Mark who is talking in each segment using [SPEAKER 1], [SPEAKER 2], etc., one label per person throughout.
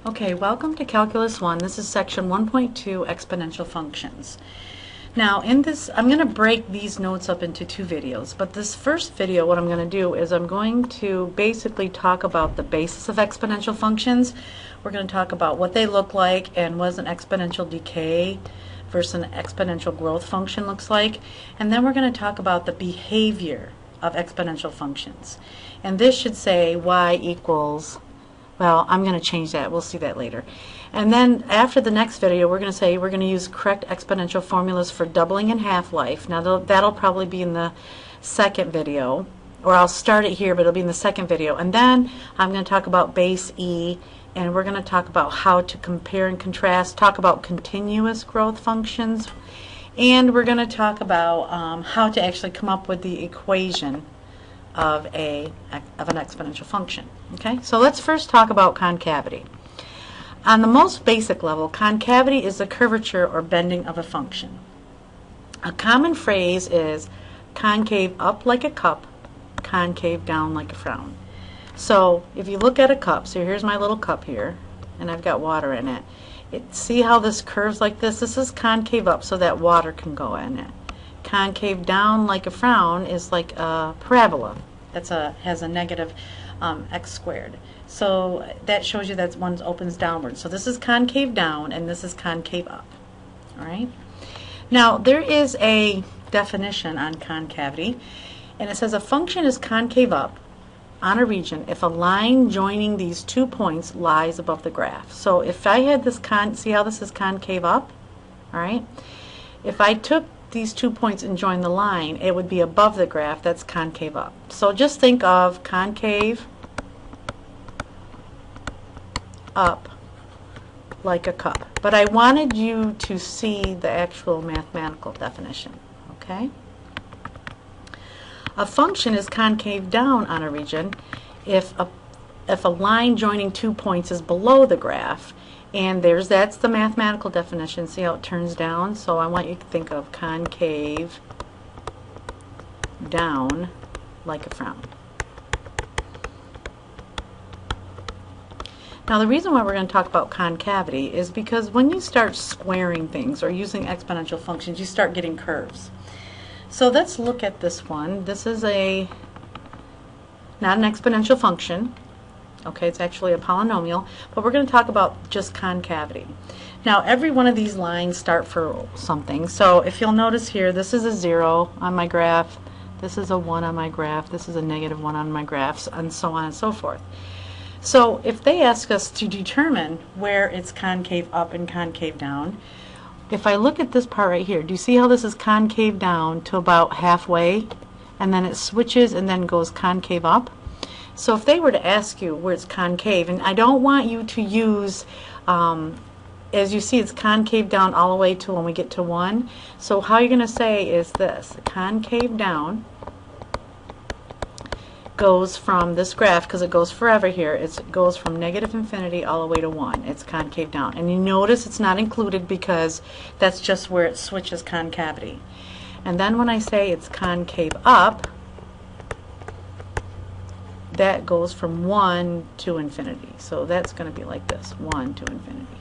[SPEAKER 1] Okay, welcome to Calculus 1. This is section 1.2, exponential functions. Now in this, I'm going to break these notes up into two videos, but this first video, what I'm going to do is I'm going to basically talk about the basis of exponential functions. We're going to talk about what they look like and what an exponential decay versus an exponential growth function looks like. And then we're going to talk about the behavior of exponential functions. And this should say y equals, well, I'm going to change that. We'll see that later. And then after the next video, we're going to use correct exponential formulas for doubling and half-life. Now that'll probably be in the second video, or I'll start it here, but it'll be in the second video. And then I'm going to talk about base E, and we're going to talk about how to compare and contrast, talk about continuous growth functions, and we're going to talk about how to actually come up with the equation of an exponential function. Okay, so let's first talk about concavity. On the most basic level, concavity is the curvature or bending of a function. A common phrase is concave up like a cup, concave down like a frown. So if you look at a cup, so here's my little cup here, and I've got water in it. See how this curves like this? This is concave up so that water can go in it. Concave down like a frown is like a parabola. Has a negative x squared. So that shows you that one opens downward. So this is concave down and this is concave up. All right. Now there is a definition on concavity, and it says a function is concave up on a region if a line joining these 2 points lies above the graph. So if I had this see how this is concave up? All right. If I took these 2 points and join the line, it would be above the graph. That's concave up. So just think of concave up like a cup. But I wanted you to see the actual mathematical definition. Okay? A function is concave down on a region if a line joining 2 points is below the graph. And that's the mathematical definition. See how it turns down? So I want you to think of concave down like a frown. Now the reason why we're going to talk about concavity is because when you start squaring things or using exponential functions, you start getting curves. So let's look at this one. This is not an exponential function. Okay, it's actually a polynomial, but we're going to talk about just concavity. Now, every one of these lines start for something. So if you'll notice here, this is a 0 on my graph, this is a 1 on my graph, this is a -1 on my graphs, and so on and so forth. So if they ask us to determine where it's concave up and concave down, if I look at this part right here, do you see how this is concave down to about halfway, and then it switches and then goes concave up? So if they were to ask you where it's concave, and I don't want you to use, as you see, it's concave down all the way to when we get to 1. So how you're going to say is this: concave down goes from this graph, because it goes forever here, it goes from -infinity all the way to 1. It's concave down. And you notice it's not included because that's just where it switches concavity. And then when I say it's concave up, that goes from 1 to infinity. So that's going to be like this, 1 to infinity.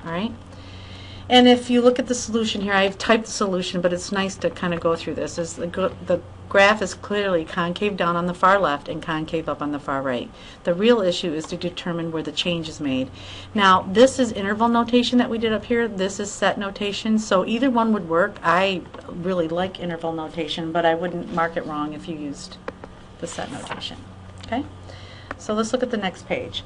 [SPEAKER 1] All right? And if you look at the solution here, I've typed the solution, but it's nice to kind of go through this. The graph is clearly concave down on the far left and concave up on the far right. The real issue is to determine where the change is made. Now, this is interval notation that we did up here. This is set notation, so either one would work. I really like interval notation, but I wouldn't mark it wrong if you used the set notation. Okay, so let's look at the next page.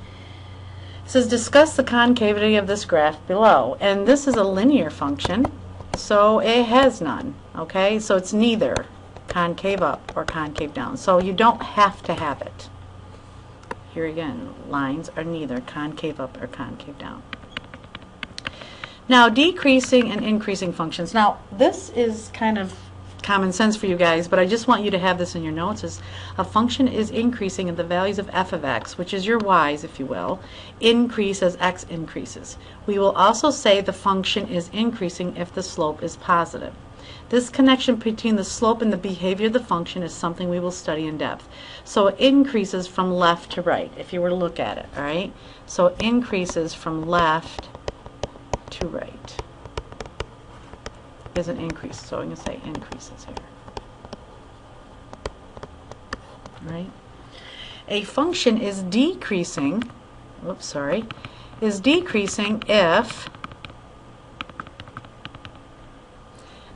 [SPEAKER 1] It says discuss the concavity of this graph below, and this is a linear function, so it has none. Okay, so it's neither concave up or concave down, so you don't have to have it. Here again, lines are neither concave up or concave down. Now, decreasing and increasing functions. Now, this is kind of common sense for you guys, but I just want you to have this in your notes. Is a function is increasing and the values of f of x, which is your y's if you will, increase as x increases. We will also say the function is increasing if the slope is positive. This connection between the slope and the behavior of the function is something we will study in depth. So it increases from left to right, if you were to look at it, all right? So it increases from left to right. Is an increase, so I'm going to say increases here. All right? A function is decreasing, is decreasing if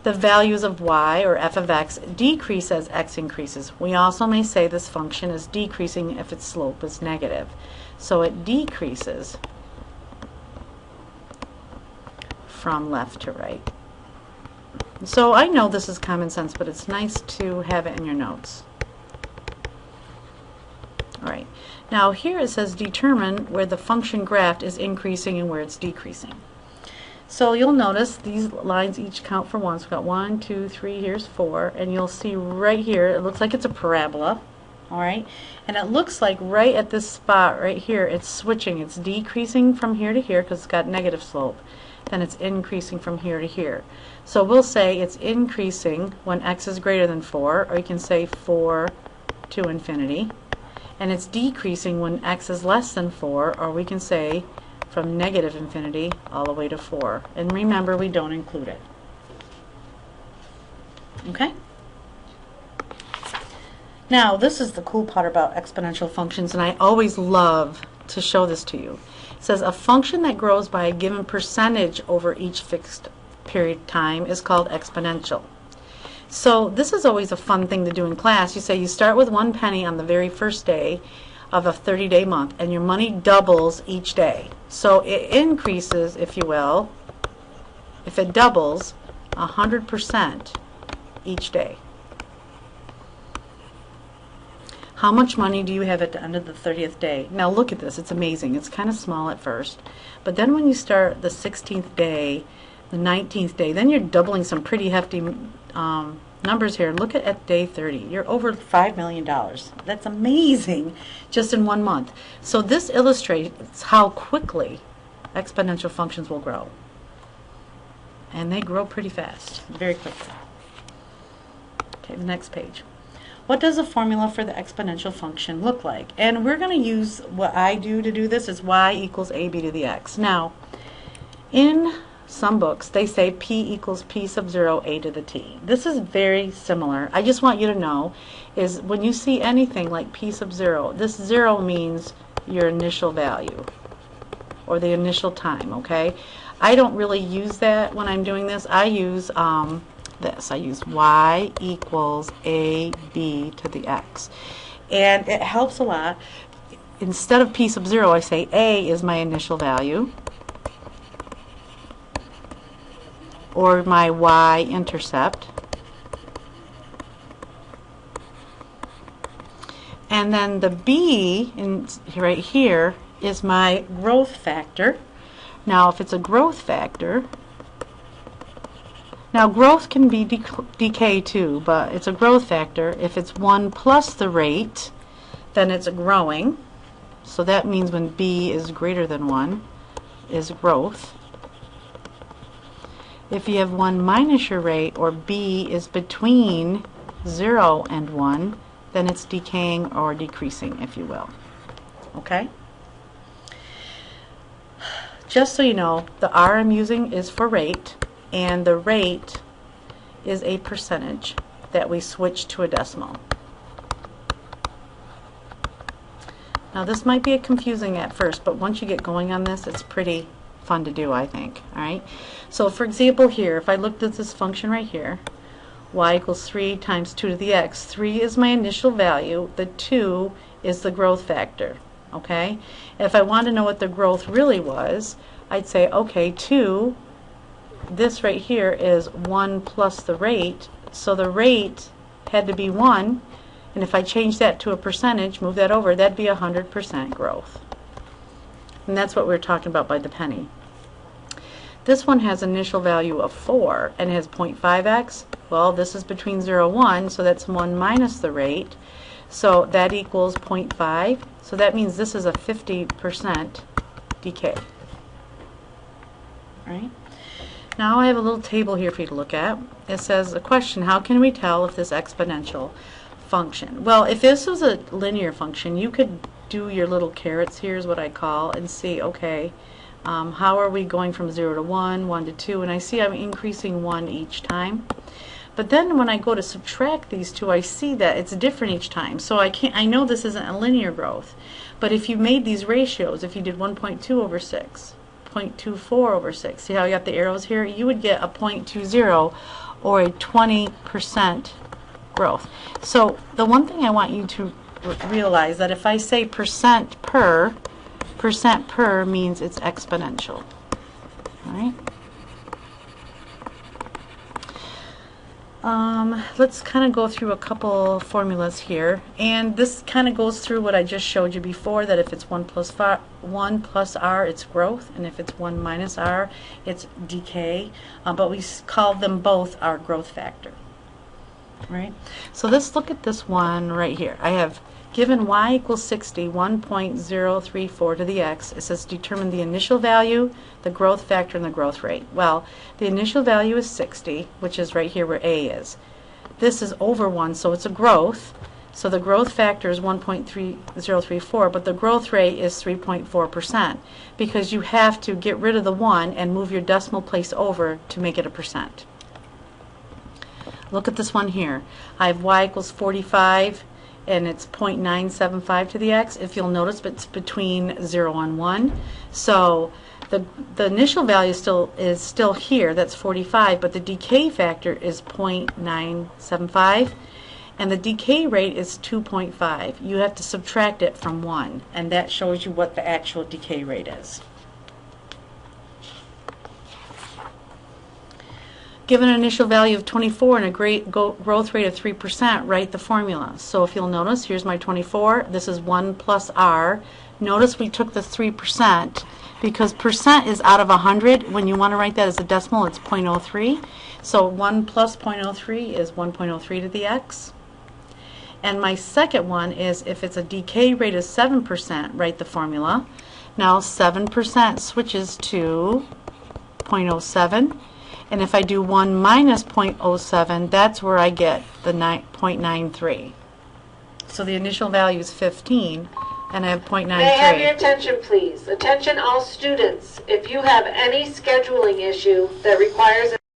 [SPEAKER 1] the values of y, or f of x, decrease as x increases. We also may say this function is decreasing if its slope is negative. So it decreases from left to right. So I know this is common sense, but it's nice to have it in your notes. All right. Now here it says determine where the function graph is increasing and where it's decreasing. So you'll notice these lines each count for 1. So we've got 1, 2, 3, here's 4, and you'll see right here it looks like it's a parabola. All right, and it looks like right at this spot right here it's switching. It's decreasing from here to here because it's got negative slope. Then it's increasing from here to here. So we'll say it's increasing when x is greater than 4, or you can say 4 to infinity. And it's decreasing when x is less than 4, or we can say from negative infinity all the way to 4. And remember, we don't include it. Okay? Now, this is the cool part about exponential functions, and I always love to show this to you. It says a function that grows by a given percentage over each fixed period of time is called exponential. So this is always a fun thing to do in class. You say you start with 1 penny on the very first day of a 30-day month, and your money doubles each day. So it increases, if you will, if it doubles, 100% each day. How much money do you have at the end of the 30th day? Now look at this. It's amazing. It's kind of small at first. But then when you start the 16th day, the 19th day, then you're doubling some pretty hefty numbers here. Look at day 30. You're over $5 million. That's amazing just in 1 month. So this illustrates how quickly exponential functions will grow. And they grow pretty fast, very quickly. Okay, the next page. What does the formula for the exponential function look like? And we're going to use what I do to do this is y equals ab to the x. Now, in some books, they say p equals p sub 0 a to the t. This is very similar. I just want you to know is when you see anything like p sub 0, this 0 means your initial value or the initial time, okay? I don't really use that when I'm doing this. I use this. I use y equals ab to the x. And it helps a lot. Instead of p sub 0, I say a is my initial value, or my y-intercept. And then the b right here is my growth factor. Now if it's a growth factor, now growth can be decay too, but it's a growth factor. If it's 1 plus the rate, then it's growing. So that means when b is greater than 1 is growth. If you have 1 minus your rate, or b is between 0 and 1, then it's decaying or decreasing, if you will. Okay? Just so you know, the r I'm using is for rate, and the rate is a percentage that we switch to a decimal. Now this might be confusing at first, but once you get going on this, it's pretty fun to do, I think. All right. So for example here, if I looked at this function right here, y equals 3 times 2 to the x. 3 is my initial value. The 2 is the growth factor. Okay. If I want to know what the growth really was, I'd say, okay, 2, this right here is 1 plus the rate. So the rate had to be 1. And if I change that to a percentage, move that over, that'd be 100% growth. And that's what we're talking about by the penny. This one has initial value of 4 and has 0.5x. Well, this is between 0 and 1, so that's 1 minus the rate. So that equals 0.5. So that means this is a 50% decay. Right? Now I have a little table here for you to look at. It says a question, how can we tell if this exponential function? Well, if this was a linear function, you could do your little carrots, here's what I call, and see, okay, how are we going from 0 to 1, 1 to 2, and I see I'm increasing 1 each time. But then when I go to subtract these two, I see that it's different each time. So I know this isn't a linear growth. But if you made these ratios, if you did 1.2 over 6, 0.24 over 6, see how I got the arrows here? You would get a 0.20 or a 20% growth. So the one thing I want you to realize that if I say percent per means it's exponential. All right? Let's kind of go through a couple formulas here, and this kind of goes through what I just showed you before, that if it's 1 plus r, it's growth, and if it's 1 minus r, it's decay, but we call them both our growth factor. Right? So let's look at this one right here. I have given y equals 60, 1.034 to the x. It says determine the initial value, the growth factor, and the growth rate. Well, the initial value is 60, which is right here where a is. This is over 1, so it's a growth. So the growth factor is 1.3034, but the growth rate is 3.4%, because you have to get rid of the 1 and move your decimal place over to make it a percent. Look at this one here. I have y equals 45, and it's 0.975 to the x. If you'll notice, it's between 0 and 1. So the initial value is still here, that's 45, but the decay factor is 0.975, and the decay rate is 2.5. You have to subtract it from 1, and that shows you what the actual decay rate is. Given an initial value of 24 and a growth rate of 3%, write the formula. So if you'll notice, here's my 24. This is 1 plus r. Notice we took the 3% because percent is out of 100. When you want to write that as a decimal, it's 0.03. So 1 plus 0.03 is 1.03 to the x. And my second one is if it's a decay rate of 7%, write the formula. Now 7% switches to 0.07. And if I do 1 minus 0.07, that's where I get the 0.93. So the initial value is 15, and I have 0.93.
[SPEAKER 2] May I have your attention, please? Attention all students. If you have any scheduling issue that requires